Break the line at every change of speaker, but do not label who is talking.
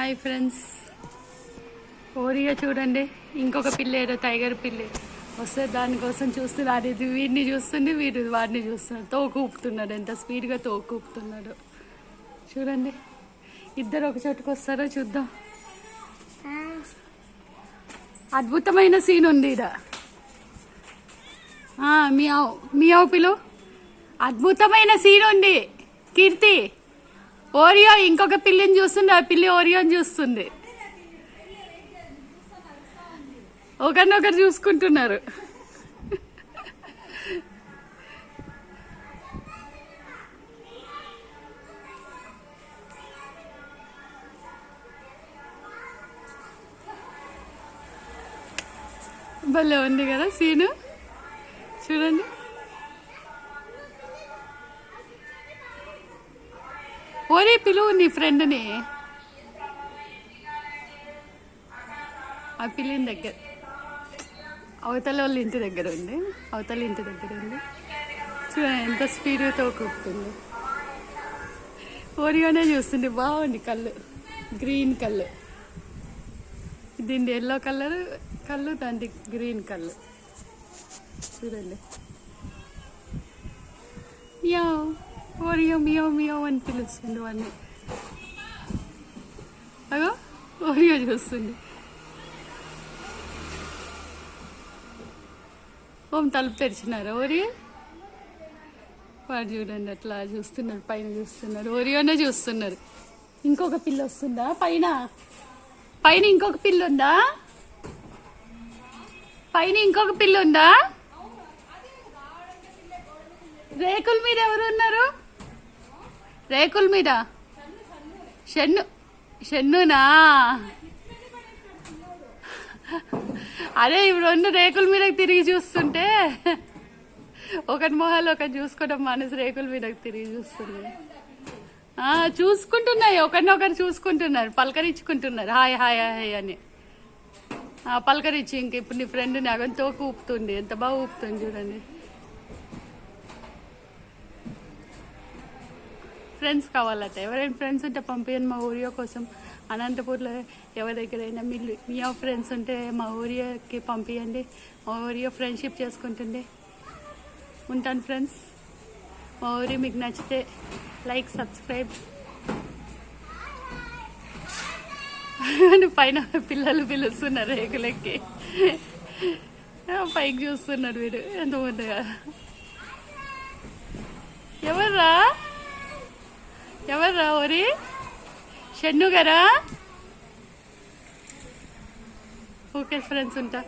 Hi friends, Oreo చూడండి. ఇంకొక పిల్ల ఏదో టైగర్ పిల్లి వస్తే దానికోసం చూస్తుంది. అది వీడిని చూస్తుంది, వీడు వాడిని చూస్తున్నాడు. తోకు ఊపుతున్నాడు, ఎంత స్పీడ్గా తోకు ఊపుతున్నాడు చూడండి. ఇద్దరు ఒక చోటుకు వస్తారో చూద్దాం. అద్భుతమైన సీన్ ఉంది ఇడ. మియావ్ మియావ్ పిలు. అద్భుతమైన సీన్ ఉంది. కీర్తి, ఓరియో ఇంకొక పిల్లిని చూస్తుంది, ఆ పిల్లి ఓరియోని చూస్తుంది. ఒకరినొకరు చూసుకుంటున్నారు. భలే ఉంది కదా సీను, చూడండి. ఓరే పిలువు నీ ఫ్రెండ్ని. ఆ పిల్లిని దగ్గర అవతల వాళ్ళ ఇంటి దగ్గర ఉంది, అవతల ఇంటి దగ్గర ఉంది. చూడండి ఎంత స్పీడ్తో కూపుతుంది. ఓరియోనే చూస్తుంది. బాగుంది కళ్ళు, గ్రీన్ కళ్ళు. దీని ఎల్లో కలర్ కళ్ళు, దాని గ్రీన్ కళ్ళు. చూడండి. మియావ్ ఓరియో మియావ్ మియావ్ అని పిలుస్తుంది వాడిని. అగో ఓరియో చూస్తుంది. ఓం తలుపు తెరిచినారు ఓరియో. వాడు చూడండి అట్లా చూస్తున్నారు, పైన చూస్తున్నారు. ఓరియోనే చూస్తున్నారు. ఇంకొక పిల్ల వస్తుందా పైన? పైన ఇంకొక పిల్ల ఉందా? పైన ఇంకొక పిల్ల ఉందా? రేకుల మీద ఎవరు ఉన్నారు? రేకుల మీద షన్ను. షన్నునా? అదే ఇప్పుడు రెండు రేకుల మీదకి తిరిగి చూస్తుంటే ఒకటి మొహాలు ఒకటి చూసుకోవడం మనసు రేకుల మీదకి తిరిగి చూస్తుంది. చూసుకుంటున్నాయి, ఒకరినొకరు చూసుకుంటున్నారు, పలకరించుకుంటున్నారు. హాయ్ హాయ్ హాయ్ అని పలకరించి. ఇంక ఇప్పుడు నీ ఫ్రెండ్ని అగంతో ఊపుతుంది, ఎంత బాగా ఊపుతుంది చూడండి. ఫ్రెండ్స్ కావాలట. ఎవరైనా ఫ్రెండ్స్ ఉంటే పంపించండి మా ఓరియో కోసం. అనంతపూర్లో ఎవరి దగ్గరైనా మియా ఫ్రెండ్స్ ఉంటే మా ఓరియోకి పంపించండి. మా ఓరియో ఫ్రెండ్షిప్ చేసుకుంటుంది. ఉంటాను ఫ్రెండ్స్. మా ఓరియో మీకు నచ్చితే లైక్, సబ్స్క్రైబ్. పైన పిల్లలు పిలుస్తున్నారు రేకులెక్కి. పైకి చూస్తున్నాడు వీడు ఎంత ముందుగా. ఎవర్రా ఎవర్రా ఓరి? షన్ను గారా? ఓకే ఫ్రెండ్స్, ఉంటా.